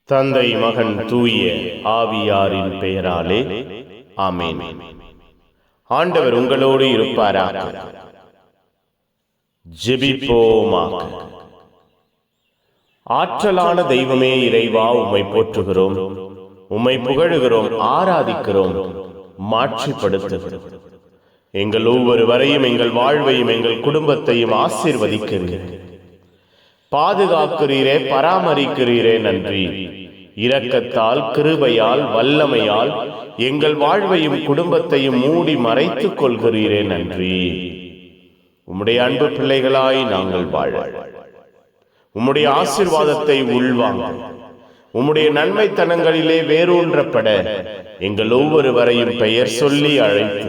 தந்தை மகன் தூய ஆவியாரின் பெயராலே ஆமென். ஆண்டவர் உங்களோடு இருப்பாராக. ஜெபிப்போமாக. ஆற்றலான தெய்வமே இறைவா, உம்மை போற்றுகிறோம், உம்மை புகழுகிறோம், ஆராதிக்கிறோம், மாட்சிப்படுத்துகிறோம். எங்கள் ஒவ்வொருவரையும், எங்கள் வாழ்வையும், எங்கள் குடும்பத்தையும் ஆசீர்வதிக்கிறீர், பாதுகாக்கிறீரே, பராமரிக்கிறீரே. நன்றி. இரக்கத்தால், கிருபையால், வல்லமையால் எங்கள் வாழ்வையும் குடும்பத்தையும் மூடி மறைத்துக் கொள்கிறீரே. நன்றி. உம்முடைய அன்பு பிள்ளைகளாய் நாங்கள் வாழ, உம்முடைய ஆசீர்வாதத்தை உள்வாங்க, உம்முடைய நன்மைத்தனங்களிலே வேரூன்றப்பட எங்கள் ஒவ்வொருவரையும் பெயர் சொல்லி அழைத்து,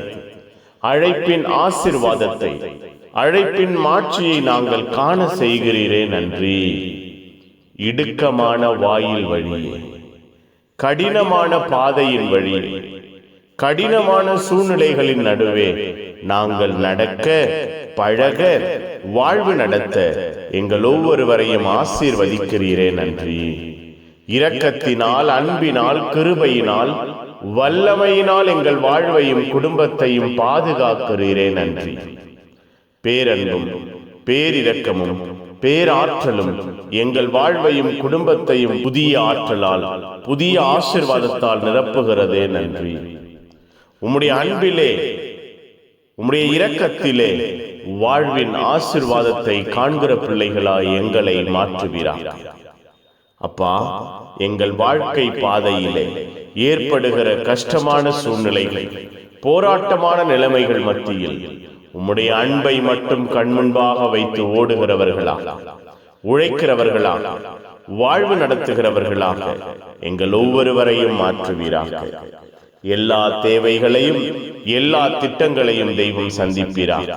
அழைப்பின் ஆசீர்வாதத்தை, அழைப்பின் மாட்சியை நாங்கள் காண செய்கிறீரே. நன்றி. இடுக்கமான வாயில் வழியே, கடினமான பாதையின் வழியே, கடினமான சூழ்நிலைகளின் நடுவே நாங்கள் நடக்க, பழக, வாழ்வு நடத்த எங்கள் ஒவ்வொருவரையும் ஆசீர்வதிக்கிறீரே. நன்றி. இரக்கத்தினால், அன்பினால், கிருபையினால், வல்லமையினால் எங்கள் வாழ்வையும் குடும்பத்தையும் பாதுகாக்கிறீரே. நன்றி. பேரன்பும் பேரிரக்கமும் பேராற்றலும் எங்கள் வாழ்வையும் குடும்பத்தையும் புதிய ஆற்றலால், புதிய ஆசீர்வாதத்தால் நிரப்புகிறதே. நன்றி. உம்முடைய அன்பிலே, உம்முடைய இரக்கத்திலே வாழ்வின் ஆசீர்வாதத்தை காண்கிற பிள்ளைகளாய் எங்களை மாற்றுவீராக. அப்பா, எங்கள் வாழ்க்கை பாதையிலே ஏற்படுகிற கஷ்டமான சூழ்நிலைகள், போராட்டமான நிலைமைகள் மத்தியில் உம்முடைய அன்பை மட்டும் கண்முன்பாக வைத்து ஓடுகிறவர்களாக, உழைக்கிறவர்களாக, வாழ்வு நடத்துகிறவர்களாக எங்கள் ஒவ்வொருவரையும் மாற்றுவீராக. எல்லா தேவைகளையும், எல்லா திட்டங்களையும் தெய்வம் சந்திப்பீராக.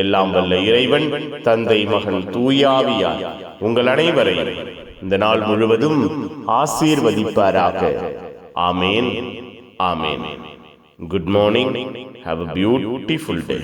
எல்லாம் வல்ல இறைவன், தந்தை மகன் தூயாவியார் உங்கள் அனைவரையும் இந்த நாள் முழுவதும் ஆசீர்வதிப்பாராக. ஆமேன். ஆமேன். Good morning. Have a beautiful day.